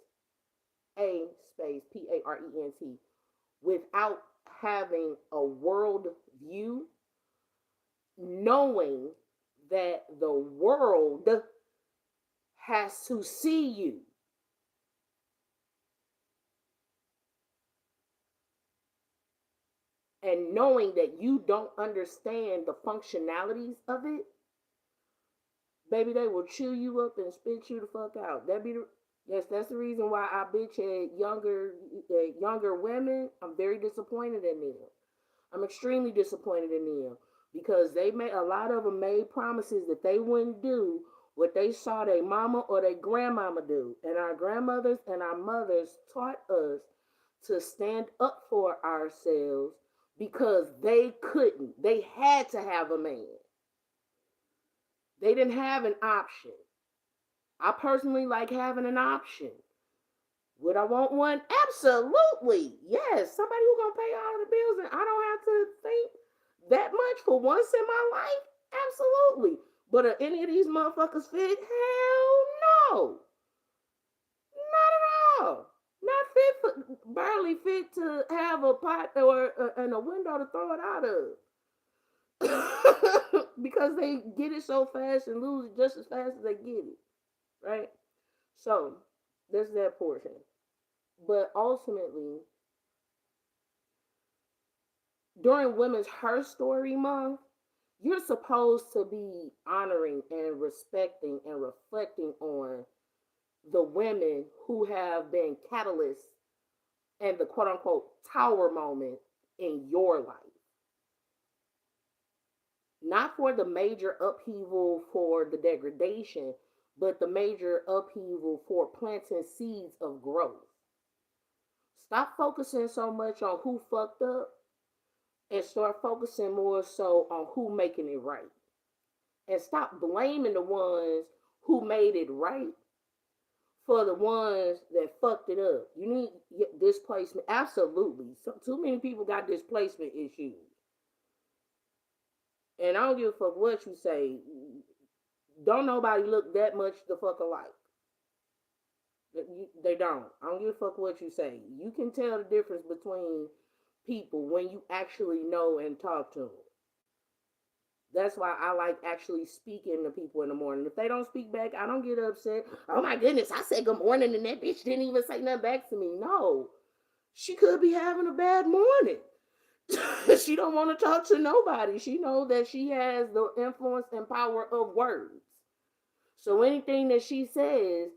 a space Parent, without having a world view, knowing that the world has to see you. And knowing that you don't understand the functionalities of it, baby, they will chew you up and spit you the fuck out. Yes, that's the reason why I bitch at younger women. I'm very disappointed in them. I'm extremely disappointed in them because they made a lot of them made promises that they wouldn't do what they saw their mama or their grandmama do. And our grandmothers and our mothers taught us to stand up for ourselves because they couldn't. They had to have a man. They didn't have an option. I personally like having an option. Would I want one? Absolutely. Yes. Somebody who's gonna pay all the bills and I don't have to think that much for once in my life? Absolutely. But are any of these motherfuckers fit? Hell no. Not at all. Not fit for, barely fit to have a pot or and a window to throw it out of. Because they get it so fast and lose it just as fast as they get it. Right? So, there's that portion. But ultimately, during Women's Her Story Month, you're supposed to be honoring and respecting and reflecting on the women who have been catalysts and the quote unquote tower moment in your life. Not for the major upheaval for the degradation, but the major upheaval for planting seeds of growth. Stop focusing so much on who fucked up and start focusing more so on who making it right. And stop blaming the ones who made it right for the ones that fucked it up. You need displacement. Absolutely. Too many people got displacement issues. And I don't give a fuck what you say. Don't nobody look that much the fuck alike. They don't. I don't give a fuck what you say. You can tell the difference between people when you actually know and talk to them. That's why I like actually speaking to people in the morning. If they don't speak back, I don't get upset. Oh my goodness, I said good morning and that bitch didn't even say nothing back to me. No, she could be having a bad morning. She don't want to talk to nobody. She knows that she has the influence and power of words. So anything that she says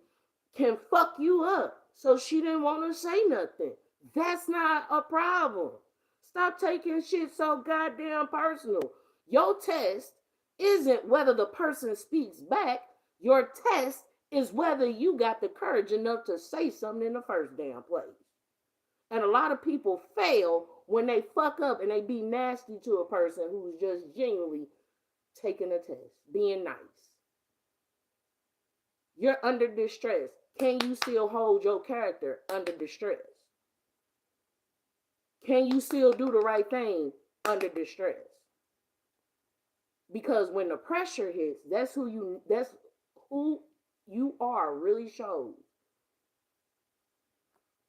can fuck you up. So she didn't want to say nothing. That's not a problem. Stop taking shit so goddamn personal. Your test isn't whether the person speaks back. Your test is whether you got the courage enough to say something in the first damn place. And a lot of people fail when they fuck up and they be nasty to a person who's just genuinely taking a test, being nice. You're under distress. Can you still hold your character under distress? Can you still do the right thing under distress? Because when the pressure hits, that's who you are really shows.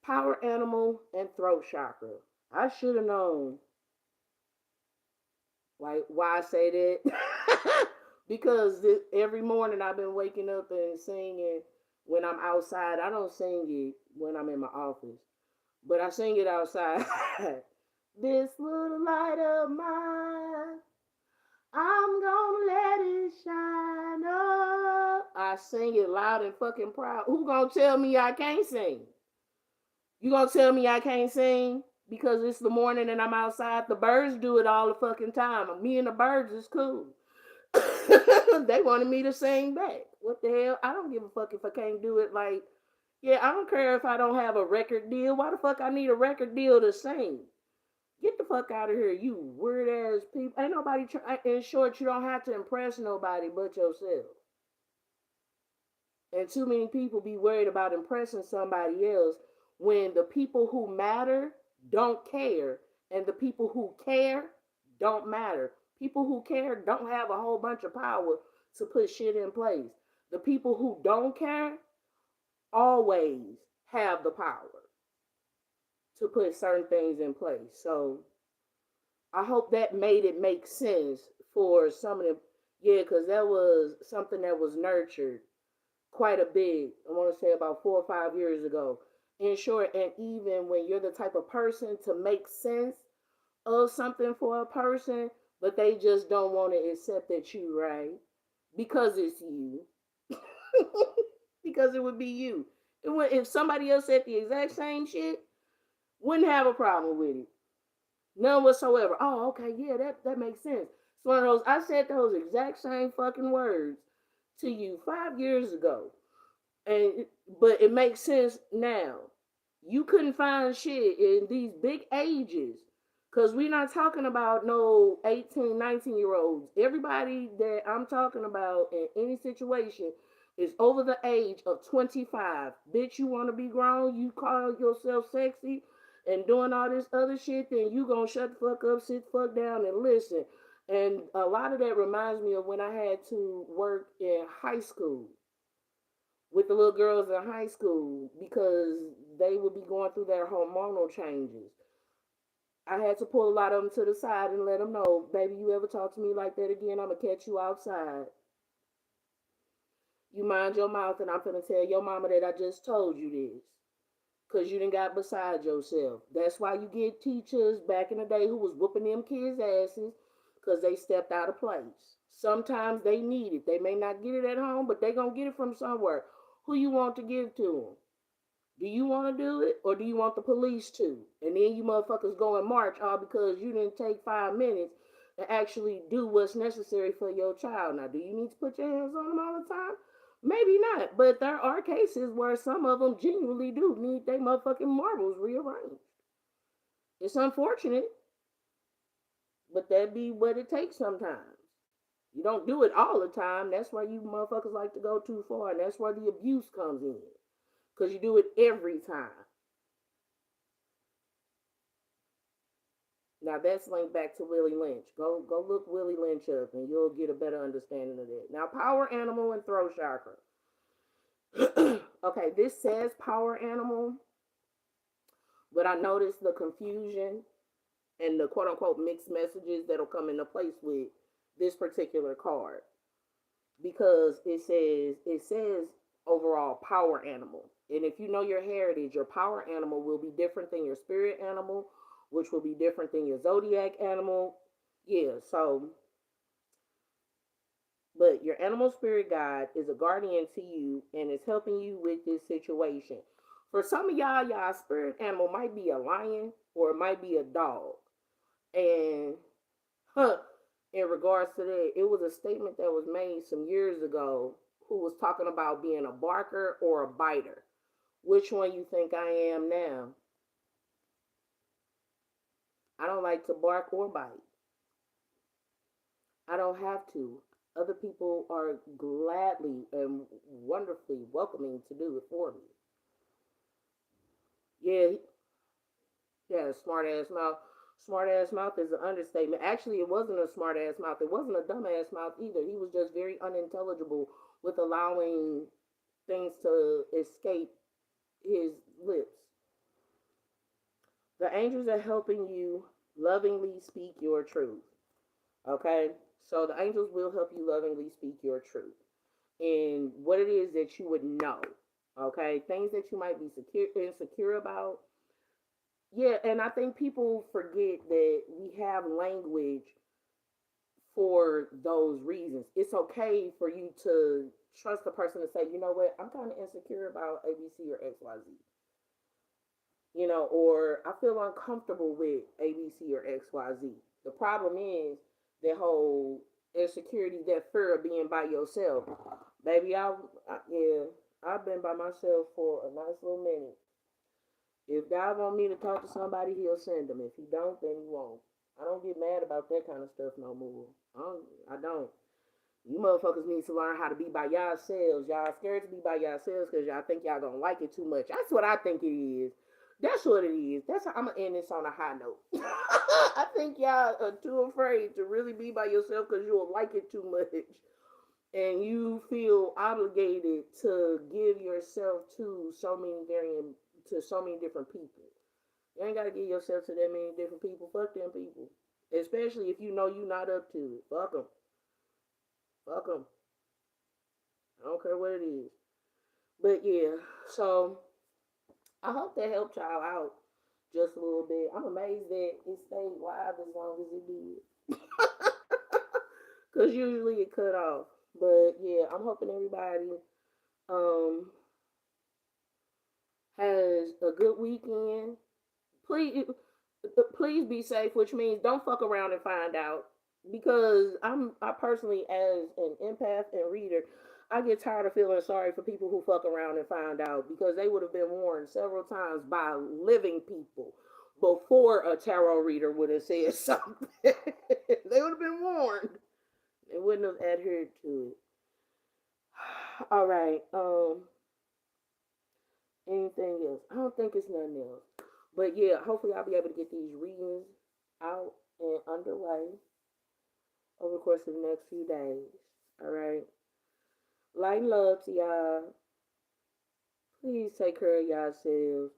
Power animal and throat chakra. I should have known. Like why I say that? Because every morning I've been waking up and singing when I'm outside. I don't sing it when I'm in my office, but I sing it outside. This little light of mine, I'm gonna let it shine up. I sing it loud and fucking proud. Who gonna tell me I can't sing? You gonna tell me I can't sing because it's the morning and I'm outside? The birds do it all the fucking time. Me and the birds is cool. They wanted me to sing back. What the hell? I don't give a fuck if I can't do it. Like, yeah, I don't care if I don't have a record deal. Why the fuck I need a record deal to sing? Get the fuck out of here, you weird ass people. Ain't nobody in short, you don't have to impress nobody but yourself. And too many people be worried about impressing somebody else when the people who matter don't care and the people who care don't matter. People who care don't have a whole bunch of power to put shit in place. The people who don't care always have the power to put certain things in place. So I hope that made it make sense for some of them. Yeah, because that was something that was nurtured quite a bit. I want to say about 4 or 5 years ago. In short, and even when you're the type of person to make sense of something for a person, but they just don't want to accept that you right because it's you. Because it would be you. If somebody else said the exact same shit, wouldn't have a problem with it. None whatsoever. Oh, okay, yeah, that makes sense. It's one of those, I said those exact same fucking words to you 5 years ago. But it makes sense now. You couldn't find shit in these big ages. Because we're not talking about no 18, 19-year-olds. Everybody that I'm talking about in any situation is over the age of 25. Bitch, you want to be grown? You call yourself sexy and doing all this other shit, then you gonna shut the fuck up, sit the fuck down, and listen. And a lot of that reminds me of when I had to work in high school with the little girls in high school because they would be going through their hormonal changes. I had to pull a lot of them to the side and let them know, baby, you ever talk to me like that again, I'm going to catch you outside. You mind your mouth and I'm going to tell your mama that I just told you this. Because you done got beside yourself. That's why you get teachers back in the day who was whooping them kids' asses because they stepped out of place. Sometimes they need it. They may not get it at home, but they going to get it from somewhere. Who you want to give to them? Do you want to do it or do you want the police to? And then you motherfuckers go and march all because you didn't take 5 minutes to actually do what's necessary for your child. Now, do you need to put your hands on them all the time? Maybe not, but there are cases where some of them genuinely do need their motherfucking marbles rearranged. It's unfortunate, but that be what it takes sometimes. You don't do it all the time. That's why you motherfuckers like to go too far, and that's where the abuse comes in. Because you do it every time. Now that's linked back to Willie Lynch. Go look Willie Lynch up and you'll get a better understanding of that. Now, power animal and throat chakra. Okay, this says power animal, but I noticed the confusion and the quote unquote mixed messages that'll come into place with this particular card, because it says overall power animal. And if you know your heritage, your power animal will be different than your spirit animal, which will be different than your zodiac animal. Yeah, so but your animal spirit guide is a guardian to you and is helping you with this situation. For some of y'all, y'all spirit animal might be a lion or it might be a dog. And huh, in regards to that, it was a statement that was made some years ago who was talking about being a barker or a biter. Which one you think I am now? I don't like to bark or bite. I don't have to. Other people are gladly and wonderfully welcoming to do it for me. Yeah, yeah, smart ass mouth. Smart ass mouth is an understatement. Actually, it wasn't a smart ass mouth. It wasn't a dumb ass mouth either. He was just very unintelligible with allowing things to escape his lips. The angels are helping you lovingly speak your truth. Okay? So the angels will help you lovingly speak your truth and what it is that you would know. Okay? Things that you might be insecure about. Yeah, and I think people forget that we have language for those reasons. It's okay for you to trust the person to say, you know what, I'm kind of insecure about ABC or XYZ. Or I feel uncomfortable with ABC or XYZ. The problem is that whole insecurity, that fear of being by yourself. Baby, yeah, I've been by myself for a nice little minute. If God want me to talk to somebody, He'll send them. If He don't, then He won't. I don't get mad about that kind of stuff no more. I don't. You motherfuckers need to learn how to be by yourselves. Y'all scared to be by yourselves because y'all think y'all gonna like it too much. That's what I think it is. That's what it is. That's how I'm gonna end this on a high note. I think y'all are too afraid to really be by yourself because you'll like it too much, and you feel obligated to give yourself to so many different people. You ain't gotta give yourself to that many different people. Fuck them people, especially if you know you're not up to it. Fuck them. Fuck them. I don't care what it is. But yeah, so I hope that helped y'all out just a little bit. I'm amazed that it stayed live as long as it did. Because usually it cut off. But yeah, I'm hoping everybody um has a good weekend. Please be safe, which means don't fuck around and find out. Because I personally, as an empath and reader, I get tired of feeling sorry for people who fuck around and find out, because they would have been warned several times by living people before a tarot reader would have said something. They would have been warned. They wouldn't have adhered to it. All right. Anything else? I don't think it's nothing else. But yeah, hopefully I'll be able to get these readings out and underway over the course of the next few days. All right. Light and love to y'all. Please take care of yourselves.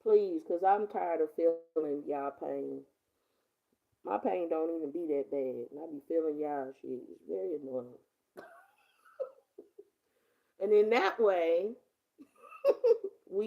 Please, because I'm tired of feeling y'all pain. My pain don't even be that bad. And I be feeling y'all shit. It's very annoying. And in that way, we